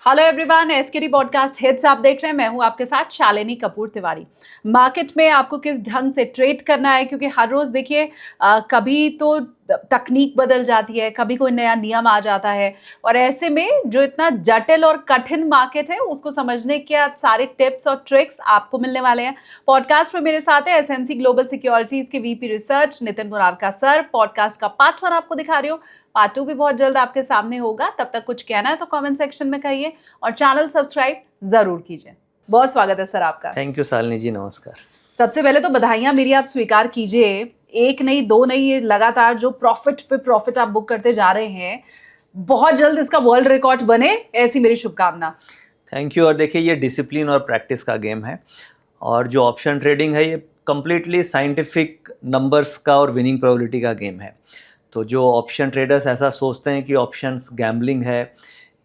Hello everyone, SKD podcast hits आप देख रहे हैं। मैं हूं आपके साथ शालिनी कपूर तिवारी। मार्केट में आपको किस ढंग से ट्रेड करना है, क्योंकि हर रोज देखिए कभी तो तकनीक बदल जाती है, कभी कोई नया नियम आ जाता है, और ऐसे में जो इतना जटिल और कठिन मार्केट है उसको समझने के आज सारे टिप्स और ट्रिक्स आपको मिलने वाले हैं। पॉडकास्ट में मेरे साथ है एसएनसी ग्लोबल सिक्योरिटीज के VP research Nitin Murarka sir. Podcast का पार्ट 1 आपको दिखा रही हूँ, पार्ट 2 भी बहुत जल्द आपके सामने होगा। तब तक कुछ कहना है तो कमेंट सेक्शन में कहिए और चैनल सब्सक्राइब जरूर कीजिए। बहुत स्वागत है सर आपका। थैंक यू शालिनी जी, नमस्कार। सबसे पहले तो बधाइयां मेरी आप स्वीकार कीजिए। एक नहीं, दो नहीं, ये लगातार जो प्रॉफिट पे प्रॉफिट आप बुक करते जा रहे हैं, बहुत जल्द इसका वर्ल्ड रिकॉर्ड बने, ऐसी मेरी शुभकामना। Thank you. और देखिए, ये डिसिप्लिन और प्रैक्टिस का गेम है, और जो ऑप्शन ट्रेडिंग है ये कम्प्लीटली साइंटिफिक नंबर्स का और विनिंग प्रोबेबिलिटी का गेम है। तो जो ऑप्शन ट्रेडर्स ऐसा सोचते हैं कि ऑप्शंस गैम्बलिंग है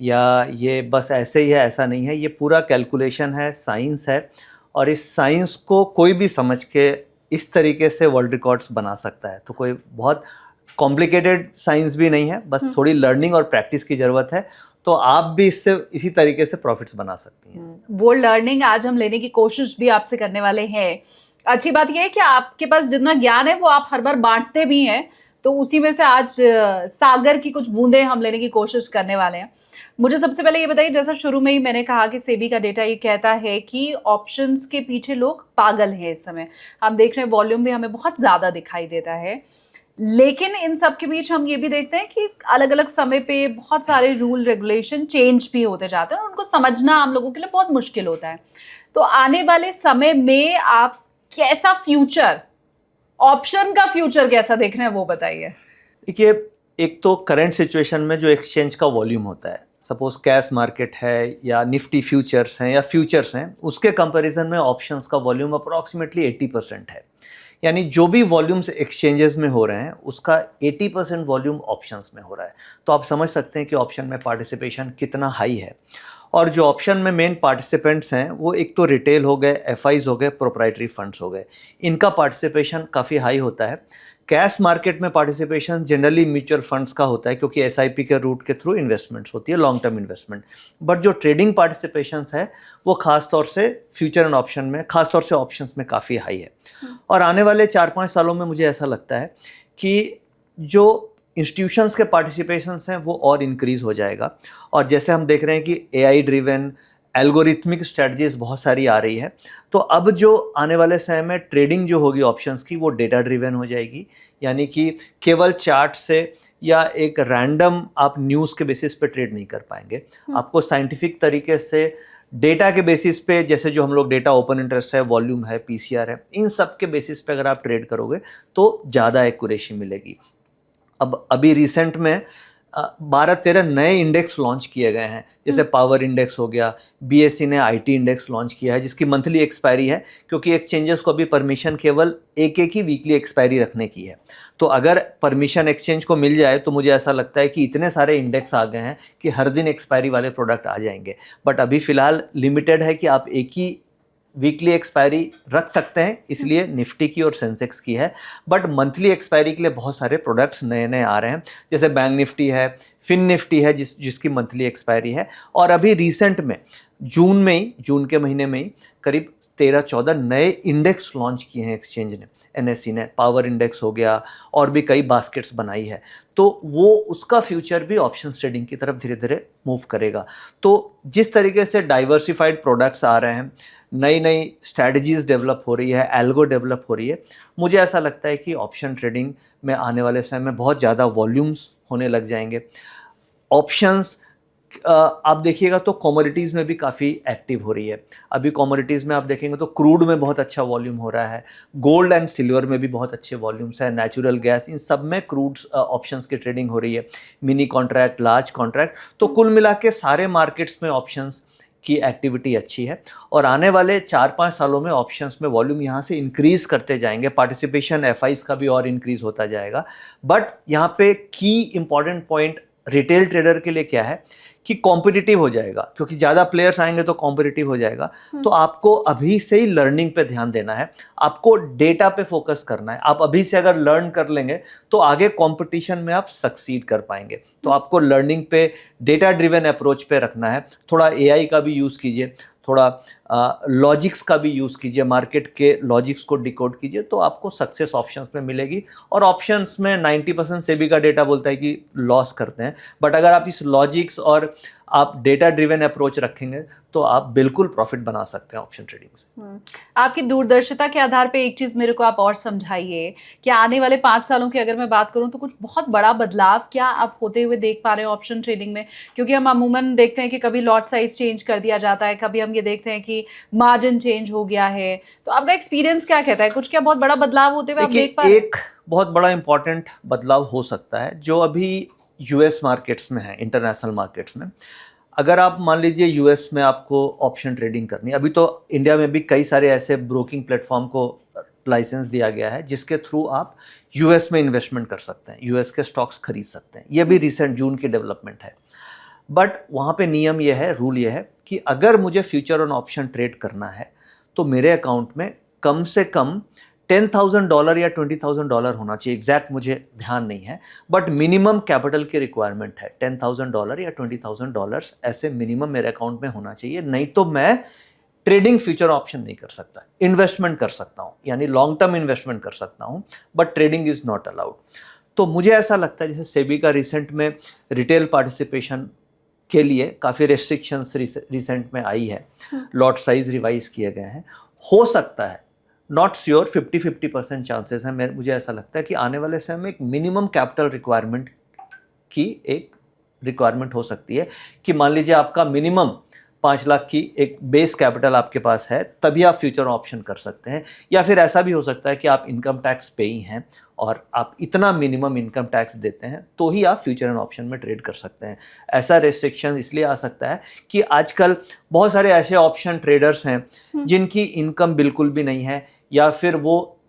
या ये बस ऐसे ही है, ऐसा नहीं है। ये पूरा कैलकुलेशन है, साइंस है, और इस साइंस को कोई भी समझ के इस तरीके से वर्ल्ड रिकॉर्ड्स बना सकता है। तो कोई बहुत कॉम्प्लिकेटेड साइंस भी नहीं है, बस थोड़ी लर्निंग और प्रैक्टिस की ज़रूरत है। तो आप भी इससे इसी तरीके से प्रॉफिट्स बना सकती हैं। वो लर्निंग आज हम लेने की कोशिश भी आपसे करने वाले हैं। अच्छी बात यह है कि आपके पास जितना ज्ञान है वो आप हर बार बांटते भी हैं, तो उसी में से आज सागर की कुछ बूंदें हम लेने की कोशिश करने वाले हैं। मुझे सबसे पहले ये बताइए, जैसा शुरू में ही मैंने कहा कि सेबी का डेटा ये कहता है कि ऑप्शंस के पीछे लोग पागल हैं इस समय। हम देख रहे हैं वॉल्यूम भी हमें बहुत ज़्यादा दिखाई देता है, लेकिन इन सब के बीच हम ये भी देखते हैं कि अलग अलग समय पे बहुत सारे रूल रेगुलेशन चेंज भी होते जाते हैं और उनको समझना आम लोगों के लिए बहुत मुश्किल होता है। तो आने वाले समय में आप कैसा फ्यूचर, ऑप्शन का फ्यूचर कैसा देख रहे हैं, वो बताइए। देखिए, एक तो करंट सिचुएशन में जो एक्सचेंज का वॉल्यूम होता है, सपोज कैश मार्केट है या निफ्टी फ्यूचर्स हैं या फ्यूचर्स हैं, उसके कंपैरिजन में ऑप्शंस का वॉल्यूम अप्रॉक्सीमेटली 80% है। यानी जो भी वॉल्यूम्स एक्सचेंजेस में हो रहे हैं उसका 80% वॉल्यूम ऑप्शंस में हो रहा है। तो आप समझ सकते हैं कि ऑप्शन में पार्टिसिपेशन कितना हाई है। और जो ऑप्शन में मेन पार्टिसिपेंट्स हैं वो एक तो रिटेल हो गए, एफआईज हो गए, प्रोप्राइटरी फंड्स हो गए, इनका पार्टिसिपेशन काफ़ी हाई होता है। कैश मार्केट में पार्टिसिपेशन जनरली म्यूचुअल फंड्स का होता है, क्योंकि एसआईपी के रूट के थ्रू इन्वेस्टमेंट्स होती है, लॉन्ग टर्म इन्वेस्टमेंट। बट जो ट्रेडिंग पार्टिसिपेशंस है वो खास तौर से फ्यूचर एंड ऑप्शन में, खास तौर से ऑप्शंस में काफ़ी हाई है। और आने वाले 4-5 सालों में मुझे ऐसा लगता है कि जो इंस्टीट्यूशंस के पार्टिसिपेशंस हैं वो और इंक्रीज़ हो जाएगा। और जैसे हम देख रहे हैं कि एआई ड्रिवन एल्गोरिथमिक स्ट्रेटजीज बहुत सारी आ रही है, तो अब जो आने वाले समय में ट्रेडिंग जो होगी ऑप्शंस की, वो डेटा ड्रिवन हो जाएगी। यानी कि केवल चार्ट से या एक रैंडम आप न्यूज़ के बेसिस पे ट्रेड नहीं कर पाएंगे। आपको साइंटिफिक तरीके से डेटा के बेसिस पे, जैसे जो हम लोग डेटा ओपन इंटरेस्ट है, वॉल्यूम है, पीसीआर है, इन सब के बेसिस पे अगर आप ट्रेड करोगे तो ज़्यादा एक्यूरेसी मिलेगी। अब अभी रिसेंट में 12-13 नए इंडेक्स लॉन्च किए गए हैं, जैसे पावर इंडेक्स हो गया, बीएसई ने आईटी इंडेक्स लॉन्च किया है जिसकी मंथली एक्सपायरी है, क्योंकि एक्सचेंजेस को अभी परमिशन केवल एक ही वीकली एक्सपायरी रखने की है। तो अगर परमिशन एक्सचेंज को मिल जाए तो मुझे ऐसा लगता है कि इतने सारे इंडेक्स आ गए हैं कि हर दिन एक्सपायरी वाले प्रोडक्ट आ जाएंगे। बट अभी फ़िलहाल लिमिटेड है कि आप एक ही वीकली एक्सपायरी रख सकते हैं, इसलिए निफ्टी की और सेंसेक्स की है। बट मंथली एक्सपायरी के लिए बहुत सारे प्रोडक्ट्स नए नए आ रहे हैं, जैसे बैंक निफ्टी है, फिन निफ्टी है जिसकी मंथली एक्सपायरी है। और अभी रिसेंट में जून के महीने में ही करीब 13-14 नए इंडेक्स लॉन्च किए हैं एक्सचेंज ने, एनएसई ने। पावर इंडेक्स हो गया, और भी कई बास्केट्स बनाई है। तो वो उसका फ्यूचर भी ऑप्शन ट्रेडिंग की तरफ धीरे धीरे मूव करेगा। तो जिस तरीके से डाइवर्सिफाइड प्रोडक्ट्स आ रहे हैं, नई नई स्ट्रैटेजीज डेवलप हो रही है, एल्गो डेवलप हो रही है, मुझे ऐसा लगता है कि ऑप्शन ट्रेडिंग में आने वाले समय में बहुत ज़्यादा वॉल्यूम्स होने लग जाएंगे। ऑप्शंस आप देखिएगा तो कमोडिटीज़ में भी काफ़ी एक्टिव हो रही है। अभी कमोडिटीज़ में आप देखेंगे तो क्रूड में बहुत अच्छा वॉल्यूम हो रहा है, गोल्ड एंड सिल्वर में भी बहुत अच्छे वॉल्यूम्स हैं, नेचुरल गैस, इन सब में क्रूड ऑप्शंस की ट्रेडिंग हो रही है, मिनी कॉन्ट्रैक्ट, लार्ज कॉन्ट्रैक्ट। तो कुल मिला के सारे मार्केट्स में ऑप्शंस की एक्टिविटी अच्छी है, और आने वाले 4-5 सालों में ऑप्शंस में वॉल्यूम यहाँ से इंक्रीज करते जाएंगे, पार्टिसिपेशन एफआईज का भी और इंक्रीज होता जाएगा। बट यहाँ पे की इंपॉर्टेंट पॉइंट रिटेल ट्रेडर के लिए क्या है कि कॉम्पिटिटिव हो जाएगा, क्योंकि ज़्यादा प्लेयर्स आएंगे तो कॉम्पिटिटिव हो जाएगा। तो आपको अभी से ही लर्निंग पे ध्यान देना है, आपको डेटा पे फोकस करना है। आप अभी से अगर लर्न कर लेंगे तो आगे कंपटीशन में आप सक्सीड कर पाएंगे। तो आपको लर्निंग पे, डेटा ड्रिवन अप्रोच पे रखना है। थोड़ा एआई का भी यूज़ कीजिए, थोड़ा लॉजिक्स का भी यूज़ कीजिए, मार्केट के लॉजिक्स को डिकोड कीजिए, तो आपको सक्सेस ऑप्शंस में मिलेगी। और ऑप्शंस में 90% सेबी का डेटा बोलता है कि लॉस करते हैं, बट अगर आप इस लॉजिक्स और आप डेटा ड्रिवन अप्रोच रखेंगे तो आप बिल्कुल प्रॉफिट बना सकते हैं ऑप्शन ट्रेडिंग से। आपकी दूरदर्शिता के आधार पे एक चीज मेरे को आप और समझाइए कि आने वाले 5 सालों की अगर मैं बात करूं तो कुछ बहुत बड़ा बदलाव क्या आप होते हुए देख पा रहे हैं ऑप्शन ट्रेडिंग में? क्योंकि हम अमूमन देखते हैं कि कभी लॉट साइज चेंज कर दिया जाता है, कभी हम ये देखते हैं कि मार्जिन चेंज हो गया है। तो आपका एक्सपीरियंस क्या कहता है, कुछ क्या बहुत बड़ा बदलाव होते हुए आप देख पा रहे हैं? एक बहुत बड़ा इंपॉर्टेंट बदलाव हो सकता है जो अभी यूएस मार्केट्स में है, इंटरनेशनल मार्केट्स में। अगर आप मान लीजिए यूएस में आपको ऑप्शन ट्रेडिंग करनी है, अभी तो इंडिया में भी कई सारे ऐसे ब्रोकिंग प्लेटफॉर्म को लाइसेंस दिया गया है जिसके थ्रू आप यूएस में इन्वेस्टमेंट कर सकते हैं, यूएस के स्टॉक्स खरीद सकते हैं। ये भी रिसेंट जून की डेवलपमेंट है। बट वहाँ पे नियम ये है, रूल ये है कि अगर मुझे फ्यूचर ऑन ऑप्शन ट्रेड करना है तो मेरे अकाउंट में कम से कम $10,000 या $20,000 होना चाहिए। एग्जैक्ट मुझे ध्यान नहीं है, बट मिनिमम कैपिटल की रिक्वायरमेंट है $10,000 या $20,000 ऐसे मिनिमम मेरे अकाउंट में होना चाहिए। नहीं तो मैं ट्रेडिंग फ्यूचर ऑप्शन नहीं कर सकता। इन्वेस्टमेंट कर सकता हूँ, यानी लॉन्ग टर्म इन्वेस्टमेंट कर सकता हूँ, but trading is not allowed. तो मुझे ऐसा लगता है जैसे सेबी का रिसेंट में रिटेल पार्टिसिपेशन के लिए काफ़ी रेस्ट्रिक्शंस रिसेंट में आई है, लॉट साइज रिवाइज किए गए हैं। हो सकता है, नॉट श्योर, 50-50% चांसेस हैं। मुझे ऐसा लगता है कि आने वाले समय में एक मिनिमम कैपिटल रिक्वायरमेंट की एक रिक्वायरमेंट हो सकती है कि मान लीजिए आपका मिनिमम 5 लाख की एक बेस कैपिटल आपके पास है, तभी आप फ्यूचर ऑप्शन कर सकते हैं। या फिर ऐसा भी हो सकता है कि आप इनकम टैक्स पेई हैं और आप इतना मिनिमम इनकम टैक्स देते हैं तो ही आप फ्यूचर एंड ऑप्शन में ट्रेड कर सकते हैं। ऐसा रेस्ट्रिक्शन इसलिए आ सकता है कि आजकल बहुत सारे ऐसे ऑप्शन ट्रेडर्स हैं जिनकी इनकम बिल्कुल भी नहीं है, या फिर वो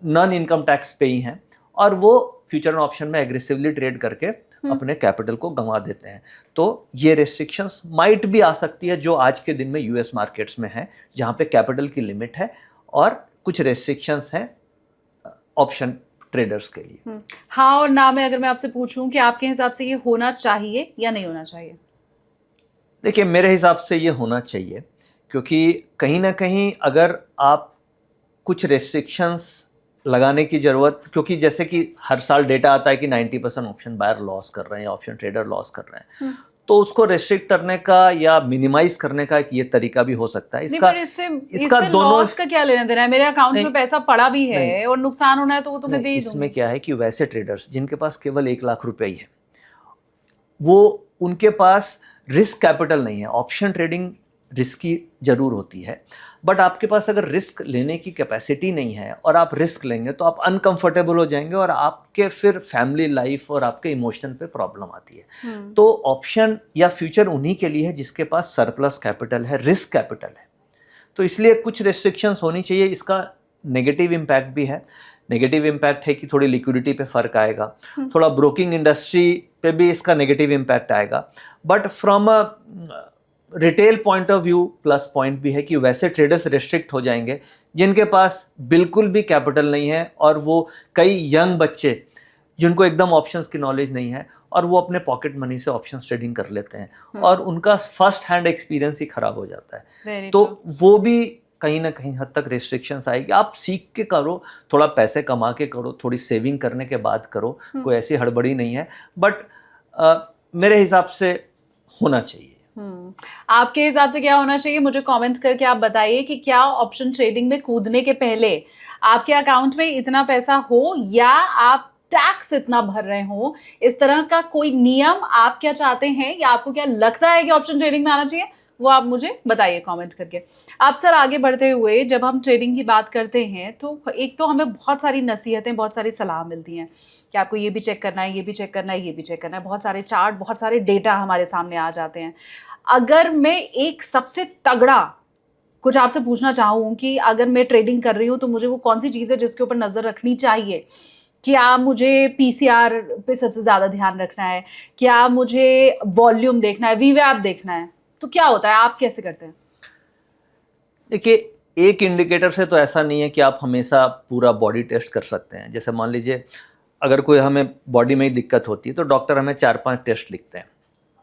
नॉन इनकम टैक्स पेई हैं और वो फ्यूचर एंड ऑप्शन में एग्रेसिवली ट्रेड करके अपने कैपिटल को गंवा देते हैं। तो ये रेस्ट्रिक्शंस माइट भी आ सकती है जो आज के दिन में यूएस मार्केट्स में है, जहाँ पे कैपिटल की लिमिट है और कुछ रेस्ट्रिक्शंस हैं ऑप्शन ट्रेडर्स के लिए। हाँ और ना में अगर मैं आपसे पूछूं कि आपके हिसाब से ये होना चाहिए या नहीं होना चाहिए? देखिए, मेरे हिसाब से ये होना चाहिए, क्योंकि कहीं ना कहीं अगर आप कुछ रेस्ट्रिक्शंस लगाने की ज़रूरत, क्योंकि जैसे कि हर साल डेटा आता है कि 90% ऑप्शन बायर लॉस कर रहे हैं, ऑप्शन ट्रेडर लॉस कर रहे हैं, तो उसको रेस्ट्रिक्ट करने का या मिनिमाइज करने का एक ये तरीका भी हो सकता है। इसका दोनों लॉस का क्या लेना देना है? मेरे अकाउंट में पैसा पड़ा भी है और नुकसान होना है तो वो तो मैं दे ही दूंगी। इसमें क्या है कि वैसे ट्रेडर्स जिनके पास केवल 1 लाख रुपए ही है, वो उनके पास रिस्क कैपिटल नहीं है। ऑप्शन ट्रेडिंग रिस्की जरूर होती है, बट आपके पास अगर रिस्क लेने की कैपेसिटी नहीं है और आप रिस्क लेंगे तो आप अनकंफर्टेबल हो जाएंगे और आपके फिर फैमिली लाइफ और आपके इमोशन पे प्रॉब्लम आती है। तो ऑप्शन या फ्यूचर उन्हीं के लिए है जिसके पास सरप्लस कैपिटल है, रिस्क कैपिटल है। तो इसलिए कुछ रेस्ट्रिक्शंस होनी चाहिए। इसका नेगेटिव इम्पैक्ट भी है। नेगेटिव इम्पैक्ट है कि थोड़ी लिक्विडिटी पे फर्क आएगा, थोड़ा ब्रोकिंग इंडस्ट्री पे भी इसका नेगेटिव इम्पैक्ट आएगा। But from a retail point of view plus point भी है कि वैसे ट्रेडर्स रेस्ट्रिक्ट हो जाएंगे जिनके पास बिल्कुल भी कैपिटल नहीं है, और वो कई यंग बच्चे जिनको एकदम ऑप्शंस की नॉलेज नहीं है और वो अपने पॉकेट मनी से ऑप्शंस ट्रेडिंग कर लेते हैं और उनका फर्स्ट हैंड एक्सपीरियंस ही खराब हो जाता है। तो वो भी कहीं ना कहीं हद तक रेस्ट्रिक्शंस आएगी। आप सीख के करो, थोड़ा पैसे कमा के करो, थोड़ी सेविंग करने के बाद करो, कोई ऐसी हड़बड़ी नहीं है। बट मेरे हिसाब से होना चाहिए। आपके हिसाब से क्या होना चाहिए? मुझे कमेंट करके आप बताइए कि क्या ऑप्शन ट्रेडिंग में कूदने के पहले आपके अकाउंट में इतना पैसा हो या आप टैक्स इतना भर रहे हो, इस तरह का कोई नियम आप क्या चाहते हैं या आपको क्या लगता है कि ऑप्शन ट्रेडिंग में आना चाहिए, वो आप मुझे बताइए कमेंट करके। आप सर आगे बढ़ते हुए जब हम ट्रेडिंग की बात करते हैं तो एक तो हमें बहुत सारी नसीहतें, बहुत सारी सलाह मिलती हैं कि आपको ये भी चेक करना है, ये भी चेक करना है, ये भी चेक करना है। बहुत सारे चार्ट, बहुत सारे डेटा हमारे सामने आ जाते हैं। अगर मैं एक सबसे तगड़ा कुछ आपसे पूछना चाहूँ कि अगर मैं ट्रेडिंग कर रही हूँ तो मुझे वो कौन सी चीज़ है जिसके ऊपर नज़र रखनी चाहिए, क्या मुझे पीसीआर पे सबसे ज्यादा ध्यान रखना है, क्या मुझे वॉल्यूम देखना है, वीवैप देखना है, तो क्या होता है, आप कैसे करते हैं? देखिए, एक इंडिकेटर से तो ऐसा नहीं है कि आप हमेशा पूरा बॉडी टेस्ट कर सकते हैं। जैसे मान लीजिए अगर कोई हमें बॉडी में ही दिक्कत होती है तो डॉक्टर हमें 4-5 टेस्ट लिखते हैं।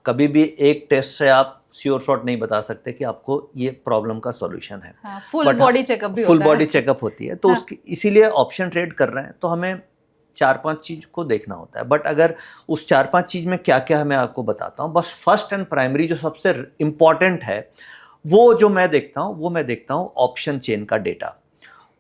कभी भी एक टेस्ट से आप श्योर शॉट नहीं बता सकते कि आपको ये प्रॉब्लम का सॉल्यूशन है। फुल बॉडी चेकअप भी फुल होता है। बॉडी चेकअप होती है तो उसकी इसीलिए ऑप्शन ट्रेड कर रहे हैं तो हमें 4-5 चीज़ को देखना होता है। बट अगर उस 4-5 चीज़ में क्या क्या है मैं आपको बताता हूँ। बस फर्स्ट एंड प्राइमरी जो सबसे इम्पॉर्टेंट है वो जो मैं देखता हूँ ऑप्शन चेन का डेटा।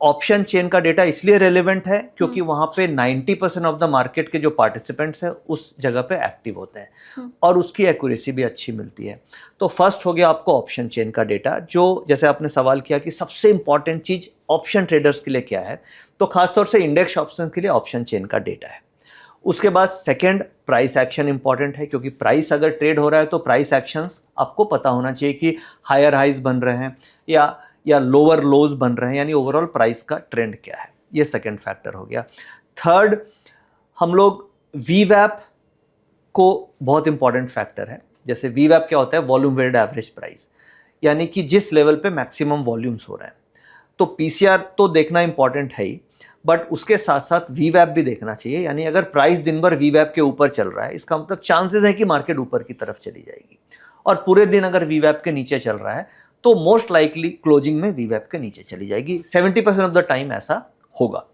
ऑप्शन चेन का डेटा इसलिए रेलेवेंट है क्योंकि वहां पे 90% ऑफ द मार्केट के जो पार्टिसिपेंट्स हैं उस जगह पे एक्टिव होते हैं और उसकी एक्यूरेसी भी अच्छी मिलती है। तो फर्स्ट हो गया आपको ऑप्शन चेन का डेटा, जो जैसे आपने सवाल किया कि सबसे इंपॉर्टेंट चीज ऑप्शन ट्रेडर्स के लिए क्या है, तो खासतौर से इंडेक्स ऑप्शन के लिए ऑप्शन चेन का डेटा है। उसके बाद सेकंड प्राइस एक्शन इंपॉर्टेंट है क्योंकि प्राइस अगर ट्रेड हो रहा है तो प्राइस एक्शंस आपको पता होना चाहिए कि हायर हाइज बन रहे हैं या लोअर लोज बन रहे हैं, यानी ओवरऑल प्राइस का ट्रेंड क्या है। ये सेकंड फैक्टर हो गया। थर्ड, हम लोग वीवैप को बहुत इंपॉर्टेंट फैक्टर है। जैसे वीवैप क्या होता है, वॉल्यूम वेटेड एवरेज प्राइस, यानी कि जिस लेवल पे मैक्सिमम वॉल्यूम्स हो रहे हैं। तो पीसीआर तो देखना इंपॉर्टेंट है ही, बट उसके साथ साथ वीवैप भी देखना चाहिए। यानी अगर प्राइस दिन भर वीवैप के ऊपर चल रहा है इसका मतलब चांसेस है कि मार्केट ऊपर की तरफ चली जाएगी, और पूरे दिन अगर वीवैप के नीचे चल रहा है तो मोस्ट लाइकली क्लोजिंग में वीवैप के नीचे चली जाएगी। 70% ऑफ द टाइम ऐसा होगा।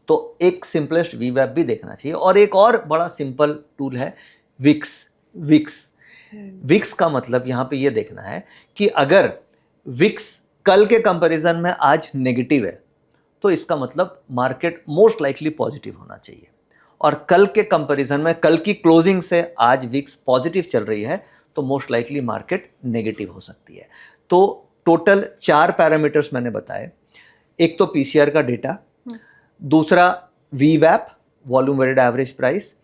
तो एक सिंपलेस्ट वीवैप भी देखना चाहिए। और एक और बड़ा सिंपल टूल है विक्स का मतलब यहाँ पे ये देखना है कि अगर विक्स कल के कंपैरिजन में आज नेगेटिव है तो इसका मतलब मार्केट मोस्ट लाइकली पॉजिटिव होना चाहिए, और कल के कंपैरिजन में कल की क्लोजिंग से आज विक्स पॉजिटिव चल रही है तो मोस्ट लाइकली मार्केट नेगेटिव हो सकती है। तो टोटल 4 पैरामीटर्स मैंने बताए। एक तो पीसीआर का डेटा, दूसरा वीवैप वॉल्यूम वेटेड एवरेज प्राइस,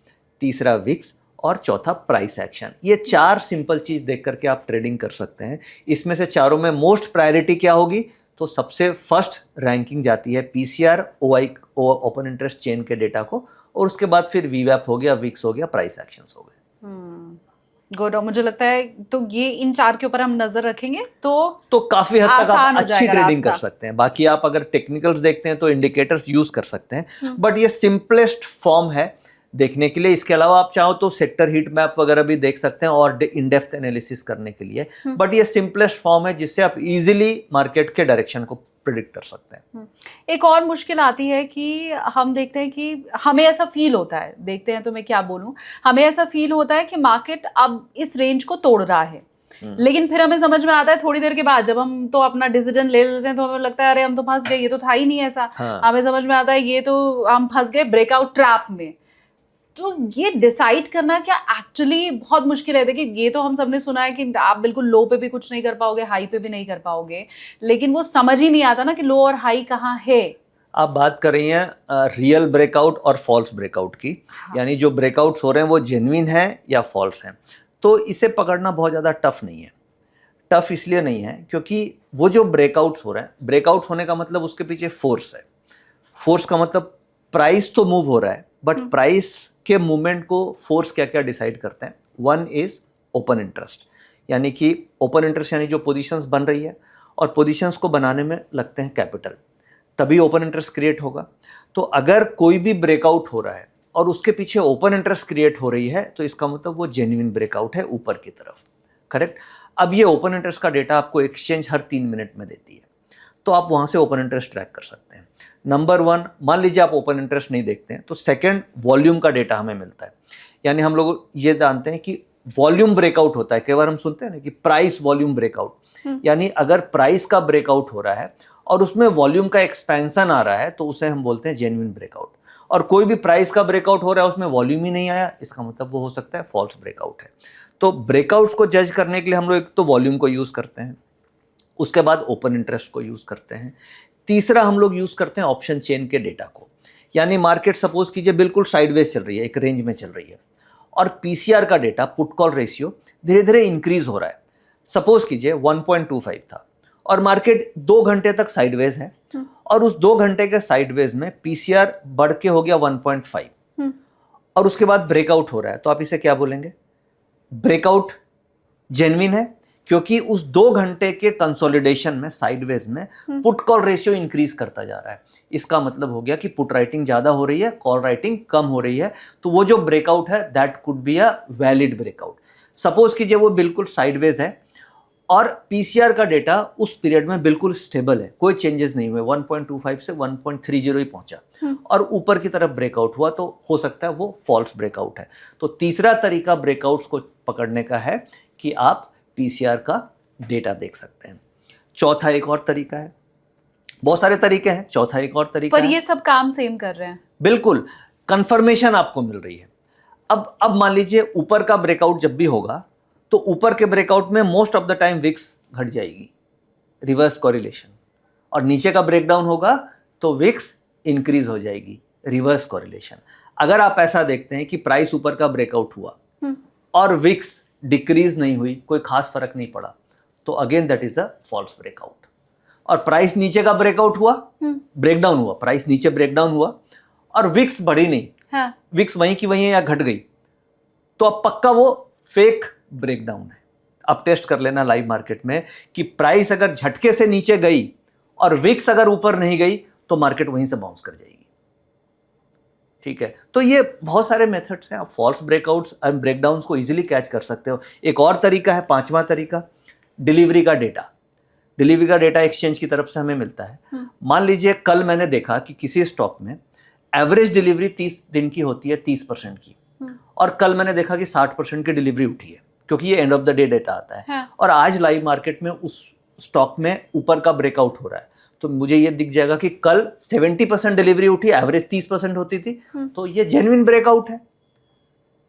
तीसरा विक्स, और चौथा प्राइस एक्शन। ये 4 सिंपल चीज देख करके आप ट्रेडिंग कर सकते हैं। इसमें से चारों में मोस्ट प्रायोरिटी क्या होगी, तो सबसे फर्स्ट रैंकिंग जाती है पीसीआर ओपन इंटरेस्ट चेन के डेटा को, और उसके बाद फिर वीवैप हो गया, विक्स हो गया, प्राइस एक्शंस हो गए। गुड। और मुझे लगता है तो ये इन 4 के ऊपर हम नजर रखेंगे तो काफी हद तक आप अच्छी ट्रेडिंग कर सकते हैं। बाकी आप अगर टेक्निकल्स देखते हैं तो इंडिकेटर्स यूज कर सकते हैं, बट ये सिंपलेस्ट फॉर्म है देखने के लिए। इसके अलावा आप चाहो तो सेक्टर हीट मैप वगैरह भी देख सकते हैं और इन डेप्थ एनालिसिस करने के लिए, बट ये सिंपलेस्ट फॉर्म है जिससे आप इजीली मार्केट के डायरेक्शन को प्रिडिक्ट कर सकते हैं। एक और मुश्किल आती है कि हम देखते हैं कि हमें ऐसा फील होता है, देखते हैं तो मैं क्या बोलूं, हमें ऐसा फील होता है कि मार्केट अब इस रेंज को तोड़ रहा है, लेकिन फिर हमें समझ में आता है थोड़ी देर के बाद, जब हम तो अपना डिसीजन ले लेते हैं तो हमें लगता है अरे हम तो फंस गए, ये तो था ही नहीं ऐसा। हमें समझ में आता है ये तो हम फंस गए ब्रेकआउट ट्रैप में। तो ये डिसाइड करना क्या एक्चुअली बहुत मुश्किल है। देखिए, ये तो हम सबने सुना है कि आप बिल्कुल लो पे भी कुछ नहीं कर पाओगे, हाई पे भी नहीं कर पाओगे, लेकिन वो समझ ही नहीं आता ना कि लो और हाई कहाँ है। आप बात कर रही हैं रियल ब्रेकआउट और फॉल्स ब्रेकआउट की। यानी जो ब्रेकआउट्स हो रहे हैं वो जेन्युइन है या फॉल्स हैं। तो इसे पकड़ना बहुत ज़्यादा टफ नहीं है। टफ इसलिए नहीं है क्योंकि वो जो ब्रेकआउट्स हो रहे हैं, ब्रेकआउट होने का मतलब उसके पीछे फोर्स है। फोर्स का मतलब प्राइस तो मूव हो रहा है, बट प्राइस के मूवमेंट को फोर्स क्या क्या डिसाइड करते हैं। वन इज ओपन इंटरेस्ट, यानी कि ओपन इंटरेस्ट यानी जो पोजीशंस बन रही है, और पोजीशंस को बनाने में लगते हैं कैपिटल, तभी ओपन इंटरेस्ट क्रिएट होगा। तो अगर कोई भी ब्रेकआउट हो रहा है और उसके पीछे ओपन इंटरेस्ट क्रिएट हो रही है तो इसका मतलब वो जेन्युइन ब्रेकआउट है ऊपर की तरफ। करेक्ट। अब ये ओपन इंटरेस्ट का डेटा आपको एक्सचेंज हर 3 मिनट में देती है, तो आप वहाँ से ओपन इंटरेस्ट ट्रैक कर सकते हैं। नंबर 1, मान लीजिए आप ओपन इंटरेस्ट नहीं देखते हैं तो सेकंड वॉल्यूम का डेटा हमें मिलता है। यानी हम लोग ये जानते हैं कि वॉल्यूम ब्रेकआउट होता है। कई बार हम सुनते हैं ना कि प्राइस वॉल्यूम ब्रेकआउट, यानी अगर प्राइस का ब्रेकआउट हो रहा है और उसमें वॉल्यूम का एक्सपेंशन आ रहा है तो उसे हम बोलते हैं जेन्युइन ब्रेकआउट। और कोई भी प्राइस का ब्रेकआउट हो रहा है उसमें वॉल्यूम ही नहीं आया, इसका मतलब वो हो सकता है फॉल्स ब्रेकआउट है। तो ब्रेकआउट्स को जज करने के लिए हम लोग एक तो वॉल्यूम को यूज करते हैं, उसके बाद ओपन इंटरेस्ट को यूज करते हैं, तीसरा हम लोग यूज करते हैं ऑप्शन चेन के डेटा को। यानी मार्केट सपोज कीजिए बिल्कुल साइडवेज चल रही है, एक रेंज में चल रही है, और पीसीआर का डेटा पुट कॉल रेशियो धीरे धीरे इंक्रीज हो रहा है। सपोज कीजिए 1.25 था और मार्केट 2 घंटे तक साइडवेज है, और उस 2 घंटे के साइडवेज में पीसीआर बढ़ के हो गया 1.5 और उसके बाद ब्रेकआउट हो रहा है, तो आप इसे क्या बोलेंगे? ब्रेकआउट जेन्युइन है, क्योंकि उस 2 घंटे के कंसोलिडेशन में साइडवेज में पुट कॉल रेशियो इंक्रीज करता जा रहा है। इसका मतलब हो गया कि पुट राइटिंग ज्यादा हो रही है, कॉल राइटिंग कम हो रही है, तो वो जो ब्रेकआउट है that could be a valid breakout. Suppose कीजिए वो बिल्कुल साइडवेज है और पीसीआर का डेटा उस पीरियड में बिल्कुल स्टेबल है, कोई चेंजेस नहीं हुए, 1.25 से 1.30 ही पहुंचा और ऊपर की तरफ ब्रेकआउट हुआ, तो हो सकता है वो फॉल्स ब्रेकआउट है। तो तीसरा तरीका ब्रेकआउट्स को पकड़ने का है कि आप पीसीआर का डेटा देख सकते हैं। चौथा एक और तरीका है, बहुत सारे तरीके हैं, चौथा एक और तरीका पर है। ये सब काम सेम कर रहे हैं? बिल्कुल, कंफर्मेशन आपको मिल रही है। अब मान लीजिए ऊपर का ब्रेकआउट जब भी होगा तो ऊपर के ब्रेकआउट में most of the time wicks घट जाएगी, रिवर्स कॉरिलेशन, और नीचे का ब्रेकडाउन होगा तो विक्स इंक्रीज हो जाएगी, रिवर्स कॉरिलेशन। अगर आप ऐसा देखते हैं कि प्राइस ऊपर का ब्रेकआउट हुआ और विक्स डिक्रीज नहीं हुई, कोई खास फर्क नहीं पड़ा, तो again that is a false breakout. और प्राइस नीचे का ब्रेकआउट हुआ, ब्रेकडाउन हुआ, प्राइस नीचे ब्रेकडाउन हुआ और विक्स बढ़ी नहीं, हाँ। विक्स वहीं की वहीं या घट गई, तो अब पक्का वो फेक ब्रेकडाउन है। अब टेस्ट कर लेना लाइव मार्केट में कि प्राइस अगर झटके से नीचे गई और विक्स अगर ऊपर नहीं गई तो मार्केट वहीं से बाउंस कर जाएगी। ठीक है, तो ये बहुत सारे मेथड्स हैं, आप फॉल्स ब्रेकआउट्स एंड ब्रेकडाउन्स को इजीली कैच कर सकते हो। एक और तरीका है, पांचवा तरीका, डिलीवरी का डेटा। डिलीवरी का डेटा एक्सचेंज की तरफ से हमें मिलता है। मान लीजिए कल मैंने देखा कि किसी स्टॉक में एवरेज डिलीवरी 30 दिन की होती है, 30% की, और कल मैंने देखा कि 60% की डिलीवरी उठी है, क्योंकि ये end of the day data आता है। हाँ। और आज लाइव मार्केट में उस स्टॉक में ऊपर का ब्रेकआउट हो रहा है, तो मुझे ये दिख जाएगा कि कल 70% डिलीवरी उठी, एवरेज 30% होती थी, तो ये जेन्युइन ब्रेकआउट है।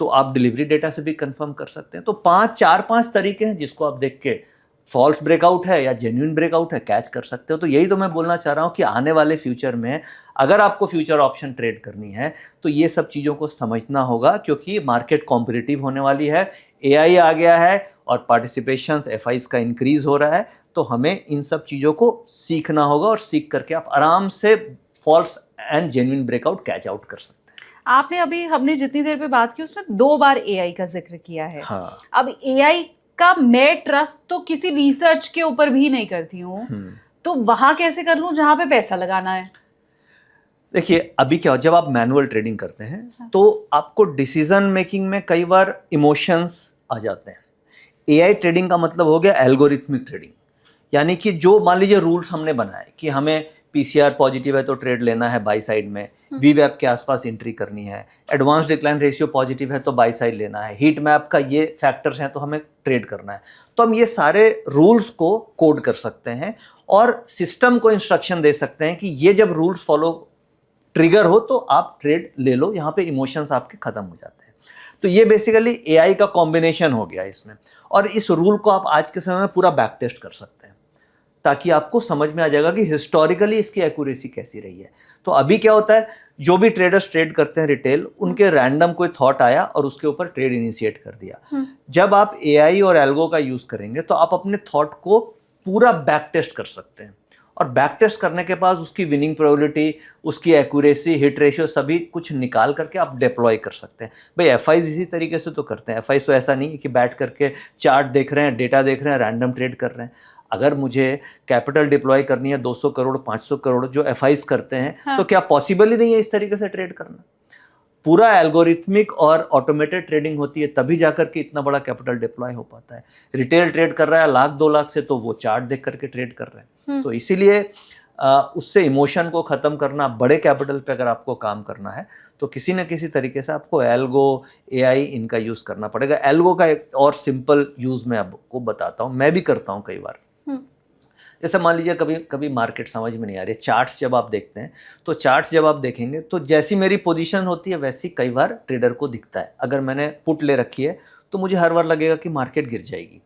तो आप डिलीवरी डेटा से भी कंफर्म कर सकते हैं। तो 4-5 तरीके हैं जिसको आप देख के फॉल्स ब्रेकआउट है या जेन्युइन ब्रेकआउट है कैच कर सकते हो। तो यही तो मैं बोलना चाह रहा हूँ कि आने वाले फ्यूचर में अगर आपको फ्यूचर ऑप्शन ट्रेड करनी है तो ये सब चीज़ों को समझना होगा, क्योंकि मार्केट कॉम्पिटिटिव होने वाली है, एआई आ गया है और पार्टिसिपेशन एफआईज का इंक्रीज हो रहा है। तो हमें इन सब चीज़ों को सीखना होगा और सीख करके आप आराम से false and genuine breakout catch out कर सकते हैं। आपने अभी हमने जितनी देर पे बात की उसमें 2 बार एआई का जिक्र किया है। हाँ। अब एआई का मैं ट्रस्ट तो किसी रिसर्च के ऊपर भी नहीं करती हूँ, तो वहां कैसे कर लूं जहां पे पैसा लगाना है? देखिए अभी क्या हो, जब आप मैनुअल ट्रेडिंग करते हैं तो आपको डिसीजन मेकिंग में कई बार इमोशंस आ जाते हैं। एआई ट्रेडिंग का मतलब हो गया एल्गोरिथमिक ट्रेडिंग, यानी कि जो मान लीजिए रूल्स हमने बनाए कि हमें पीसीआर पॉजिटिव है तो ट्रेड लेना है बाई साइड में, वीवैप के आसपास एंट्री करनी है, एडवांस डिक्लाइन रेशियो पॉजिटिव है तो बाई साइड लेना है, हीट मैप का ये फैक्टर्स हैं तो हमें ट्रेड करना है। तो हम ये सारे रूल्स को कोड कर सकते हैं और सिस्टम को इंस्ट्रक्शन दे सकते हैं कि ये जब रूल्स फॉलो ट्रिगर हो तो आप ट्रेड ले लो, यहाँ पे इमोशंस आपके खत्म हो जाते हैं। तो ये बेसिकली एआई का कॉम्बिनेशन हो गया इसमें, और इस रूल को आप आज के समय में पूरा बैक टेस्ट कर सकते हैं ताकि आपको समझ में आ जाएगा कि हिस्टोरिकली इसकी एक्यूरेसी कैसी रही है। तो अभी क्या होता है, जो भी ट्रेडर्स ट्रेड करते हैं रिटेल, उनके रैंडम कोई थॉट आया और उसके ऊपर ट्रेड इनिशिएट कर दिया। जब आप एआई और एल्गो का यूज करेंगे तो आप अपने थॉट को पूरा बैक टेस्ट कर सकते हैं, और बैक टेस्ट करने के बाद उसकी विनिंग प्रोबेबिलिटी, उसकी एक्यूरेसी, हिट रेशियो सभी कुछ निकाल करके आप डिप्लॉय कर सकते हैं। भाई एफआईज इसी तरीके से तो करते हैं। एफआईज तो ऐसा नहीं है कि बैठ करके चार्ट देख रहे हैं, डेटा देख रहे हैं, रैंडम ट्रेड कर रहे हैं। अगर मुझे कैपिटल डिप्लॉय करनी है 200 करोड़ 500 करोड़ जो एफआईज करते हैं, हाँ। तो क्या पॉसिबल ही नहीं है इस तरीके से ट्रेड करना? पूरा एल्गोरिथमिक और ऑटोमेटेड ट्रेडिंग होती है तभी जाकर के इतना बड़ा कैपिटल डिप्लॉय हो पाता है। रिटेल ट्रेड कर रहा है 1-2 लाख से, तो वो चार्ट देख करके ट्रेड कर रहे हैं। तो इसीलिए उससे इमोशन को ख़त्म करना, बड़े कैपिटल पे अगर आपको काम करना है तो किसी न किसी तरीके से आपको एल्गो, एआई इनका यूज़ करना पड़ेगा। एल्गो का एक और सिंपल यूज़ मैं आपको बताता हूँ, मैं भी करता हूँ कई बार। जैसे मान लीजिए कभी कभी मार्केट समझ में नहीं आ रही, चार्ट्स जब आप देखते हैं तो चार्ट्स जब आप देखेंगे तो जैसी मेरी पोजीशन होती है वैसी कई बार ट्रेडर को दिखता है। अगर मैंने पुट ले रखी है तो मुझे हर बार लगेगा कि मार्केट गिर जाएगी,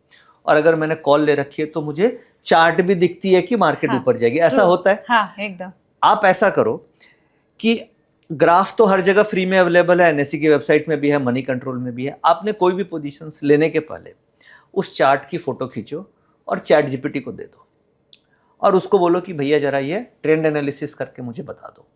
और अगर मैंने कॉल ले रखी है तो मुझे चार्ट भी दिखती है कि मार्केट ऊपर जाएगी। ऐसा होता है। हाँ, एकदम। आप ऐसा करो कि ग्राफ तो हर जगह फ्री में अवेलेबल है, एनएससी की वेबसाइट में भी है, मनी कंट्रोल में भी है। आपने कोई भी पोजीशंस लेने के पहले उस चार्ट की फोटो खींचो और चैट जीपीटी को दे दो, और उसको बोलो कि भैया जरा ये ट्रेंड एनालिसिस करके मुझे बता दो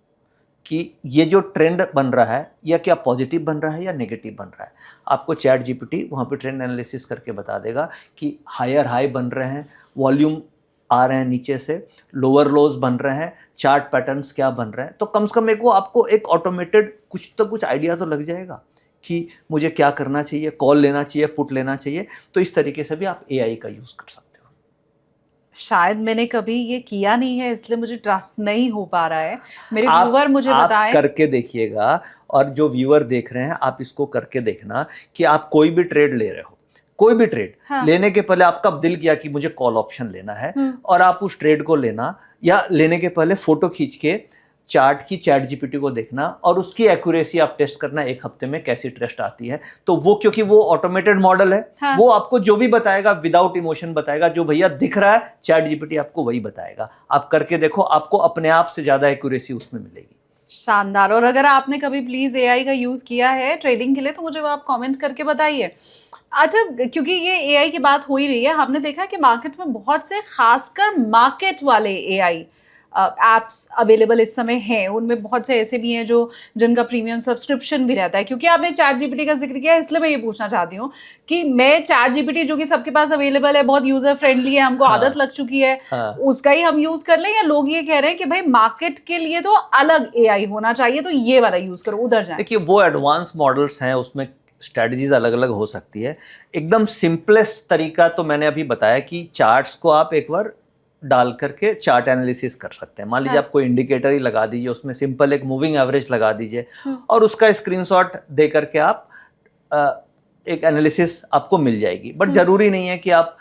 कि ये जो ट्रेंड बन रहा है या क्या पॉजिटिव बन रहा है या नेगेटिव बन रहा है। आपको चैट जीपीटी वहाँ पे ट्रेंड एनालिसिस करके बता देगा कि हायर हाई बन रहे हैं, वॉल्यूम आ रहे हैं नीचे से, लोअर लोज बन रहे हैं, चार्ट पैटर्न्स क्या बन रहे हैं। तो कम से कम आपको एक ऑटोमेटेड कुछ आइडिया तो लग जाएगा कि मुझे क्या करना चाहिए, कॉल लेना चाहिए, पुट लेना चाहिए। तो इस तरीके से भी आप एआई का यूज़ कर सकते हो। शायद मैंने कभी ये किया नहीं है, इसलिए मुझे ट्रस्ट नहीं हो पा रहा है। मेरे आप व्यूअर मुझे बताएं। करके देखिएगा, और जो व्यूअर देख रहे हैं आप इसको करके देखना कि आप कोई भी ट्रेड ले रहे हो, कोई भी ट्रेड लेने के पहले आपका दिल किया कि मुझे कॉल ऑप्शन लेना है, और आप उस ट्रेड को लेना, या लेने के पहले फोटो खींच के चार्ट की चैट जीपीटी को देखना और उसकी एक्यूरेसी आप टेस्ट करना 1 हफ्ते में कैसी ट्रेस्ट आती है। तो वो, क्योंकि वो ऑटोमेटेड मॉडल है, वो आपको जो भी बताएगा विदाउट इमोशन बताएगा, जो भैया दिख रहा है चैट जीपीटी आपको वही बताएगा। आप करके देखो, आपको अपने आप से ज्यादा एक्यूरेसी उसमें मिलेगी। शानदार। और अगर आपने कभी प्लीज एआई का यूज किया है ट्रेडिंग के लिए तो मुझे वो आप कमेंट करके बताइए। अच्छा, क्योंकि ये एआई की बात हो ही रही है, हमने देखा कि मार्केट में बहुत से खासकर मार्केट वाले एआई एप्स अवेलेबल इस समय हैं। उनमें बहुत से ऐसे भी हैं जो जिनका प्रीमियम सब्सक्रिप्शन भी रहता है। क्योंकि आपने चैट जीपीटी का जिक्र किया है, इसलिए मैं ये पूछना चाहती हूँ कि मैं चैट जीपीटी जो कि सबके पास अवेलेबल है, बहुत यूजर फ्रेंडली है, हमको आदत लग चुकी है, उसका ही हम यूज कर लें, या लोग ये कह रहे हैं कि भाई मार्केट के लिए तो अलग एआई होना चाहिए, तो ये वाला यूज करो, उधर जाए? देखिए, वो एडवांस मॉडल्स हैं, उसमें स्ट्रेटजीज अलग अलग हो सकती है। एकदम सिंपलेस्ट तरीका तो मैंने अभी बताया कि चार्ट्स को आप एक बार डाल करके चार्ट एनालिसिस कर सकते हैं। मान लीजिए आप कोई इंडिकेटर ही लगा दीजिए, उसमें सिंपल एक मूविंग एवरेज लगा दीजिए और उसका स्क्रीनशॉट दे करके आप एक एनालिसिस आपको मिल जाएगी। बट जरूरी नहीं है कि आप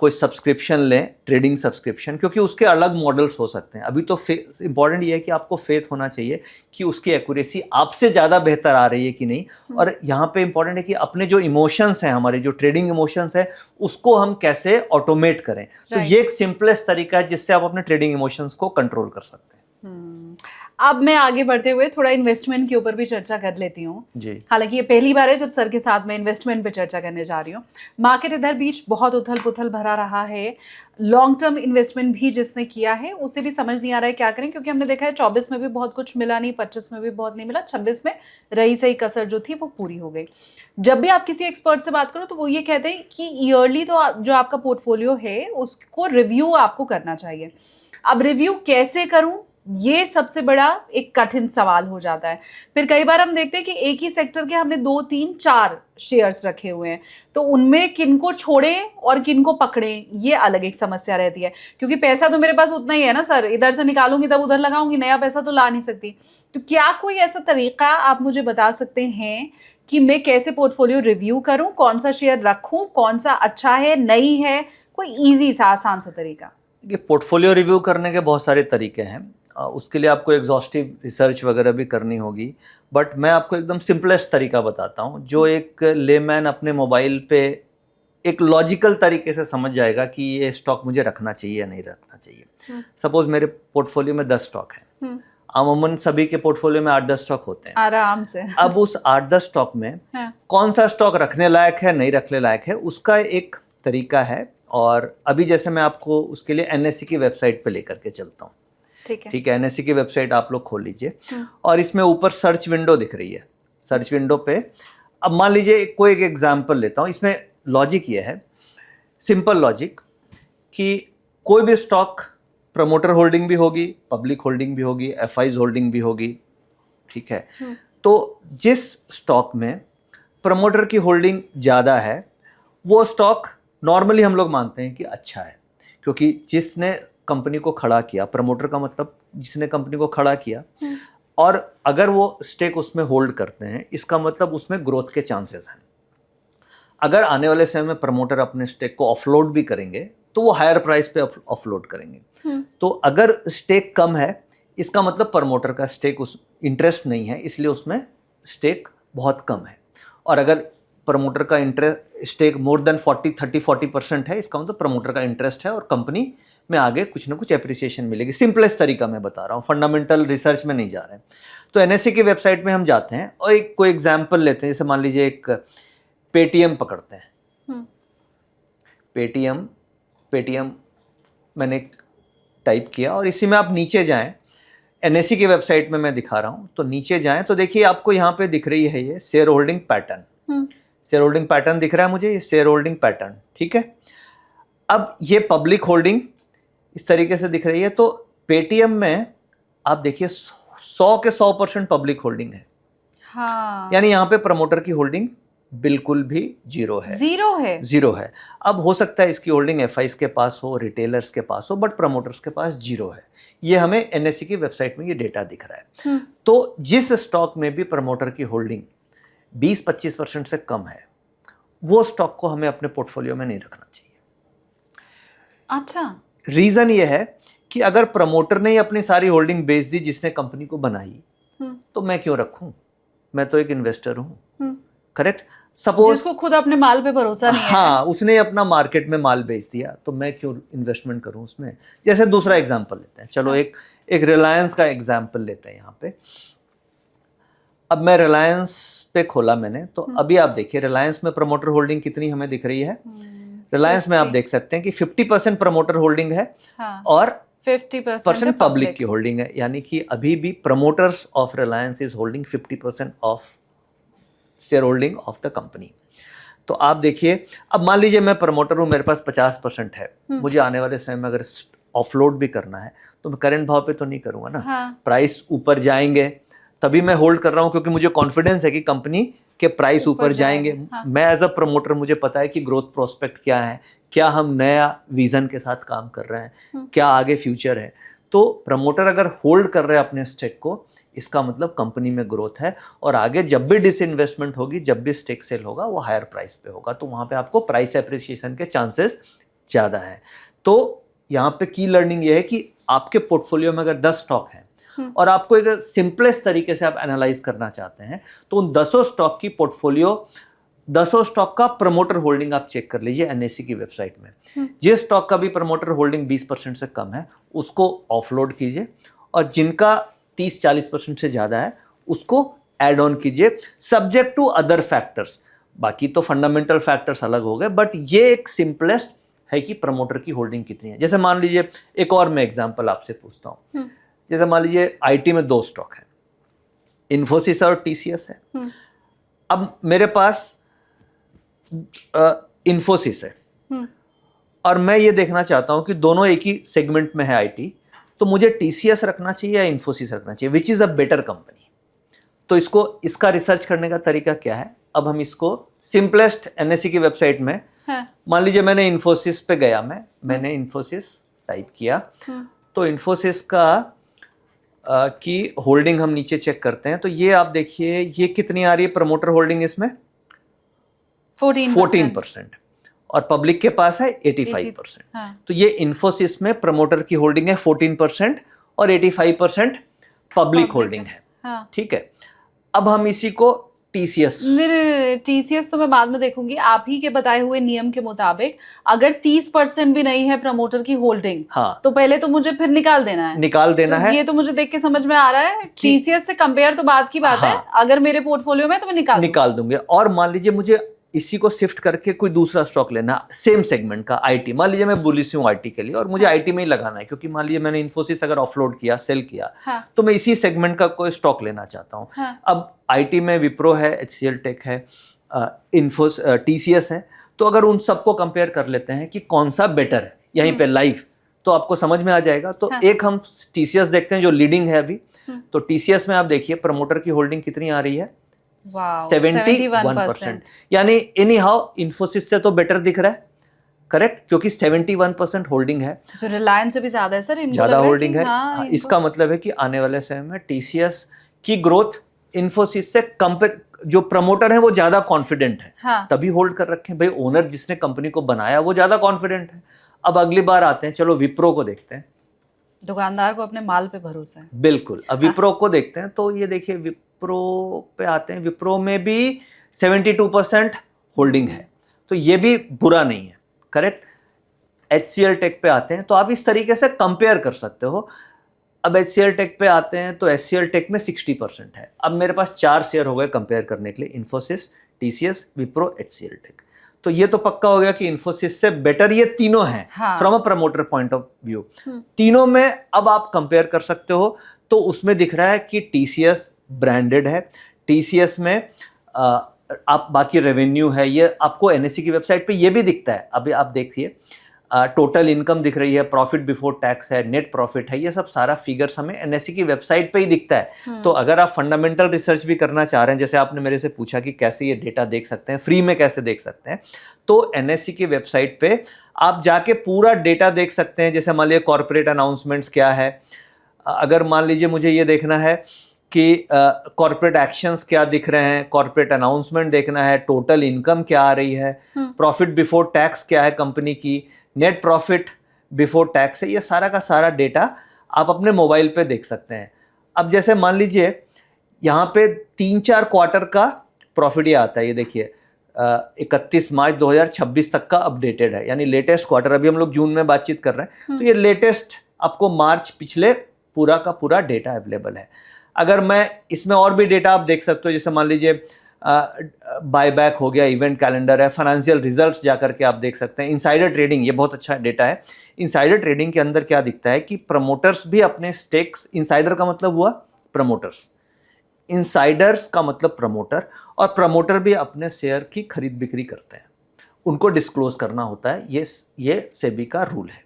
कोई सब्सक्रिप्शन लें, ट्रेडिंग सब्सक्रिप्शन, क्योंकि उसके अलग मॉडल्स हो सकते हैं। अभी तो इंपॉर्टेंट ये है कि आपको फेथ होना चाहिए कि उसकी एक्यूरेसी आपसे ज़्यादा बेहतर आ रही है कि नहीं। और यहाँ पे इंपॉर्टेंट है कि अपने जो इमोशंस हैं, हमारे जो ट्रेडिंग इमोशंस है, उसको हम कैसे ऑटोमेट करें। तो ये एक सिंपलेस्ट तरीका है जिससे आप अपने ट्रेडिंग इमोशंस को कंट्रोल कर सकते हैं। अब मैं आगे बढ़ते हुए थोड़ा इन्वेस्टमेंट के ऊपर भी चर्चा कर लेती हूँ जी। हालांकि ये पहली बार है जब सर के साथ मैं इन्वेस्टमेंट पे चर्चा करने जा रही हूँ। मार्केट इधर बीच बहुत उथल पुथल भरा रहा है। लॉन्ग टर्म इन्वेस्टमेंट भी जिसने किया है उसे भी समझ नहीं आ रहा है क्या करें, क्योंकि हमने देखा है 24 में भी बहुत कुछ मिला नहीं, 25 में भी बहुत नहीं मिला, 26 में रही सही कसर जो थी वो पूरी हो गई। जब भी आप किसी एक्सपर्ट से बात करो तो वो ये कहते हैं कि ईयरली तो जो आपका पोर्टफोलियो है उसको रिव्यू आपको करना चाहिए। अब रिव्यू कैसे करूं, ये सबसे बड़ा एक कठिन सवाल हो जाता है। फिर कई बार हम देखते हैं कि एक ही सेक्टर के हमने 2, 3, 4 शेयर्स रखे हुए हैं, तो उनमें किनको छोड़ें और किनको पकड़ें, ये अलग एक समस्या रहती है। क्योंकि पैसा तो मेरे पास उतना ही है ना सर, इधर से निकालूंगी तब उधर लगाऊंगी, नया पैसा तो ला नहीं सकती। तो क्या कोई ऐसा तरीका आप मुझे बता सकते हैं कि मैं कैसे पोर्टफोलियो रिव्यू करूं, कौन सा शेयर रखूं, कौन सा अच्छा है नहीं है, कोई ईजी सा आसान सा तरीका? देखिए, पोर्टफोलियो रिव्यू करने के बहुत सारे तरीके हैं। उसके लिए आपको एग्जॉस्टिव रिसर्च वगैरह भी करनी होगी, बट मैं आपको एकदम सिंपलेस्ट तरीका बताता हूँ जो एक लेमैन अपने मोबाइल पे एक लॉजिकल तरीके से समझ जाएगा कि ये स्टॉक मुझे रखना चाहिए या नहीं रखना चाहिए। सपोज मेरे पोर्टफोलियो में 10 स्टॉक हैं, अमूमन सभी के पोर्टफोलियो में 8-10 स्टॉक होते हैं आराम से। अब उस 8-10 स्टॉक में कौन सा स्टॉक रखने लायक है, नहीं रखने लायक है, उसका एक तरीका है। और अभी जैसे मैं आपको उसके लिए एनएससी की वेबसाइट पे लेकर के चलता हूँ। ठीक है, एनएससी की वेबसाइट आप लोग खोल लीजिए और इसमें ऊपर सर्च विंडो दिख रही है। सर्च विंडो पे अब मान लीजिए कोई एक एग्जांपल लेता हूँ। इसमें लॉजिक ये है, सिंपल लॉजिक, कि कोई भी स्टॉक प्रमोटर होल्डिंग भी होगी, पब्लिक होल्डिंग भी होगी, एफआईज होल्डिंग भी होगी। ठीक है, तो जिस स्टॉक में प्रमोटर की होल्डिंग ज़्यादा है वो स्टॉक नॉर्मली हम लोग मानते हैं कि अच्छा है, क्योंकि जिसने कंपनी को खड़ा किया, प्रमोटर का मतलब जिसने कंपनी को खड़ा किया, और अगर वो स्टेक उसमें होल्ड करते हैं इसका मतलब उसमें ग्रोथ के चांसेस हैं। अगर आने वाले समय में प्रमोटर अपने स्टेक को ऑफलोड भी करेंगे तो वो हायर प्राइस पे ऑफलोड करेंगे। तो अगर स्टेक कम है इसका मतलब प्रमोटर का स्टेक उस इंटरेस्ट नहीं है, इसलिए उसमें स्टेक बहुत कम है। और अगर प्रमोटर का इंटरेस्ट स्टेक मोर देन 40% है, इसका मतलब प्रमोटर का इंटरेस्ट है और कंपनी में आगे कुछ ना कुछ एप्रिसिएशन मिलेगी। सिंपलेस्ट तरीका मैं बता रहा हूँ, फंडामेंटल रिसर्च में नहीं जा रहे हैं। तो एनएससी की वेबसाइट में हम जाते हैं और एक कोई एग्जांपल लेते हैं। जैसे मान लीजिए एक पेटीएम पकड़ते हैं। पेटीएम मैंने टाइप किया और इसी में आप नीचे जाएं, एनएससी की वेबसाइट में मैं दिखा रहा हूँ, तो नीचे जाएं तो देखिए आपको यहाँ पे दिख रही है ये share holding pattern, share holding pattern दिख रहा है मुझे, ये शेयर होल्डिंग पैटर्न, ठीक है। अब ये पब्लिक होल्डिंग इस तरीके से दिख रही है, तो पेटीएम में आप देखिए 100 के 100% पब्लिक होल्डिंग है। हाँ, यानी यहाँ पे प्रमोटर की होल्डिंग बिल्कुल भी जीरो है, जीरो है। अब हो सकता है इसकी होल्डिंग एफआईज के पास हो, रिटेलर्स के पास हो, बट प्रमोटर्स के पास जीरो है। ये हमें एनएससी की वेबसाइट में ये डेटा दिख रहा है। तो जिस स्टॉक में भी प्रमोटर की होल्डिंग 20-25% से कम है, वो स्टॉक को हमें अपने पोर्टफोलियो में नहीं रखना चाहिए। अच्छा, रीजन ये है कि अगर प्रमोटर ने ही अपनी सारी होल्डिंग बेच दी जिसने कंपनी को बनाई, तो मैं क्यों रखूं? मैं तो एक इन्वेस्टर हूं, करेक्ट। सपोज जिसको खुद अपने माल पे भरोसा नहीं है। हाँ, उसने अपना मार्केट में माल बेच दिया, तो मैं क्यों इन्वेस्टमेंट करूं उसमें। जैसे दूसरा एग्जांपल लेते हैं, चलो एक रिलायंस का एग्जांपल लेते हैं यहाँ पे। अब मैं रिलायंस पे खोला मैंने, तो अभी आप देखिए रिलायंस में प्रमोटर होल्डिंग कितनी हमें दिख रही है। रिलायंस में आप देख सकते हैं कि 50% प्रमोटर होल्डिंग है, और 50% पब्लिक की होल्डिंग है। यानी कि अभी भी promoters of Reliance is holding 50% of share holding of the company. तो आप देखिए, अब मान लीजिए मैं प्रमोटर हूं, मेरे पास 50% है, मुझे आने वाले समय में अगर ऑफलोड भी करना है तो मैं करंट भाव पे तो नहीं करूंगा ना। प्राइस ऊपर जाएंगे तभी मैं होल्ड कर रहा हूं, क्योंकि मुझे कॉन्फिडेंस है कि कंपनी के प्राइस ऊपर जाएंगे। मैं एज अ प्रमोटर, मुझे पता है कि ग्रोथ प्रोस्पेक्ट क्या है, क्या हम नया विजन के साथ काम कर रहे हैं, क्या आगे फ्यूचर है। तो प्रमोटर अगर होल्ड कर रहे हैं अपने स्टेक को, इसका मतलब कंपनी में ग्रोथ है, और आगे जब भी डिसइन्वेस्टमेंट होगी, जब भी स्टेक सेल होगा, वो हायर प्राइस पे होगा, तो वहां पे आपको प्राइस एप्रिसिएशन के चांसेस ज़्यादा है। तो यहाँ पे की लर्निंग ये है कि आपके पोर्टफोलियो में अगर 10 स्टॉक हैं और आपको एक सिंपलेस्ट तरीके से आप एनालाइज करना चाहते हैं, तो उन 10 स्टॉक की पोर्टफोलियो, 10 स्टॉक का प्रमोटर होल्डिंग आप चेक कर लीजिए एनएससी की वेबसाइट में। जिस स्टॉक का भी प्रमोटर होल्डिंग 20% से कम है उसको ऑफलोड कीजिए, और जिनका 30-40% से ज़्यादा है उसको ऐड ऑन कीजिए, सब्जेक्ट टू अदर फैक्टर्स। बाकी तो फंडामेंटल फैक्टर्स अलग हो गए, बट ये एक सिंपलेस्ट है कि प्रमोटर की होल्डिंग कितनी है। जैसे मान लीजिए, एक और मैं एग्जाम्पल आपसे पूछता हूँ, जैसे मान लीजिए आईटी में 2 स्टॉक है, इन्फोसिस और टीसीएस है। अब मेरे पास इन्फोसिस है, और मैं ये देखना चाहता हूं कि दोनों एक ही सेगमेंट में है आईटी, तो मुझे टीसीएस रखना चाहिए या इन्फोसिस रखना चाहिए, which is a better company. तो इसका रिसर्च करने का तरीका क्या है। अब हम इसको सिंपलेस्ट एनएससी की वेबसाइट में, मान लीजिए मैंने इन्फोसिस पे गया, मैंने इन्फोसिस टाइप किया, तो इन्फोसिस का की होल्डिंग हम नीचे चेक करते हैं, तो ये आप देखिए ये कितनी आ रही है प्रमोटर होल्डिंग इसमें, 14%, और पब्लिक के पास है 85%। तो ये इन्फोसिस में प्रमोटर की होल्डिंग है 14% और 85% पब्लिक होल्डिंग है। ठीक है, अब हम इसी को टीसीएस, टीसीएस तो मैं बाद में देखूंगी। आप ही के बताए हुए नियम के मुताबिक अगर 30% भी नहीं है प्रमोटर की होल्डिंग, हाँ, तो पहले तो मुझे फिर निकाल देना है। ये तो मुझे देख के समझ में आ रहा है, टीसीएस से कंपेयर तो बात की बात है, अगर मेरे पोर्टफोलियो में तो मैं निकाल दूंगी। और मान लीजिए मुझे इसी को शिफ्ट करके कोई दूसरा स्टॉक लेना, सेम सेगमेंट का आईटी, मान लीजिए मैं बुलिश हूं आईटी के लिए और मुझे आईटी में ही लगाना है, क्योंकि मान लीजिए मैंने इन्फोसिस अगर ऑफलोड किया, सेल किया, तो मैं इसी सेगमेंट का कोई स्टॉक लेना चाहता हूं। अब आईटी में विप्रो है, एचसीएल टेक है, टीसीएस है, तो अगर उन सबको कंपेयर कर लेते हैं कि कौन सा बेटर है यहीं पे लाइव, तो आपको समझ में आ जाएगा। तो एक हम टीसीएस देखते हैं जो लीडिंग है अभी। तो टीसीएस में आप देखिए प्रमोटर की होल्डिंग कितनी आ रही है, 71%। यानी एनी हाउ इन्फोसिस से तो बेटर दिख रहा है, करेक्ट, क्योंकि 71% होल्डिंग है। तो रिलायंस से भी ज्यादा है सर, ज्यादा होल्डिंग है। इसका मतलब है कि आने वाले समय में टीसीएस की ग्रोथ इन्फोसिस से कंपेयर, जो प्रमोटर है वो ज्यादा कॉन्फिडेंट है, तभी होल्ड कर रखे हैं। भाई ओनर जिसने कंपनी को बनाया वो ज्यादा कॉन्फिडेंट है। अब अगली बार आते हैं, चलो विप्रो को देखते हैं। दुकानदार को अपने माल पे भरोसा है, बिल्कुल। अब विप्रो को देखते हैं, तो ये देखिए विप्रो पे आते हैं, विप्रो में भी 72% होल्डिंग है, तो ये भी बुरा नहीं है, करेक्ट। एचसीएल टेक पे आते हैं, तो आप इस तरीके से कंपेयर कर सकते हो। अब एचसीएल टेक पे आते हैं, तो एचसीएल टेक में 60% है। अब मेरे पास 4 शेयर हो गए कंपेयर करने के लिए, इन्फोसिस, टीसीएस, विप्रो, एचसीएल टेक। तो ये तो पक्का हो गया कि इन्फोसिस से बेटर ये तीनों हैं हाँ। From a promoter point of view. तीनों में अब आप कंपेयर कर सकते हो, तो उसमें दिख रहा है कि टीसीएस ब्रांडेड है। टीसीएस में आप बाकी रेवेन्यू है, ये आपको एनएससी की वेबसाइट पे ये भी दिखता है। अभी आप देखिए टोटल इनकम दिख रही है, प्रॉफिट बिफोर टैक्स है, नेट प्रॉफिट है, ये सब सारा फिगर्स हमें एनएससी की वेबसाइट पे ही दिखता है। तो अगर आप फंडामेंटल रिसर्च भी करना चाह रहे हैं, जैसे आपने मेरे से पूछा कि कैसे ये डेटा देख सकते हैं, फ्री में कैसे देख सकते हैं, तो एनएससी की वेबसाइट पे आप जाके पूरा डेटा देख सकते हैं। जैसे मान लीजिए कॉर्पोरेट अनाउंसमेंट्स क्या है, अगर मान लीजिए मुझे ये देखना है कि कॉर्पोरेट एक्शंस क्या दिख रहे हैं, कॉर्पोरेट अनाउंसमेंट देखना है, टोटल इनकम क्या आ रही है, प्रॉफिट बिफोर टैक्स क्या है कंपनी की, नेट प्रॉफिट बिफोर टैक्स है, ये सारा का सारा डेटा आप अपने मोबाइल पे देख सकते हैं। अब जैसे मान लीजिए यहाँ पे 3-4 क्वार्टर का प्रॉफिट ये आता है, ये देखिए 31 मार्च 2026 तक का अपडेटेड है, यानी लेटेस्ट क्वार्टर। अभी हम लोग जून में बातचीत कर रहे हैं, तो ये लेटेस्ट आपको मार्च पिछले पूरा का पूरा डेटा अवेलेबल है। अगर मैं इसमें और भी डेटा आप देख सकते हो, जैसे मान लीजिए बायबैक हो गया, इवेंट कैलेंडर है, फाइनेंशियल रिजल्ट्स जाकर के आप देख सकते हैं। इनसाइडर ट्रेडिंग, ये बहुत अच्छा डेटा है। इनसाइडर ट्रेडिंग के अंदर क्या दिखता है कि प्रमोटर्स भी अपने स्टेक्स, इनसाइडर का मतलब हुआ प्रमोटर्स, इनसाइडर्स का मतलब प्रमोटर, और प्रमोटर भी अपने शेयर की खरीद बिक्री करते हैं, उनको डिस्क्लोज करना होता है। ये सेबी का रूल है।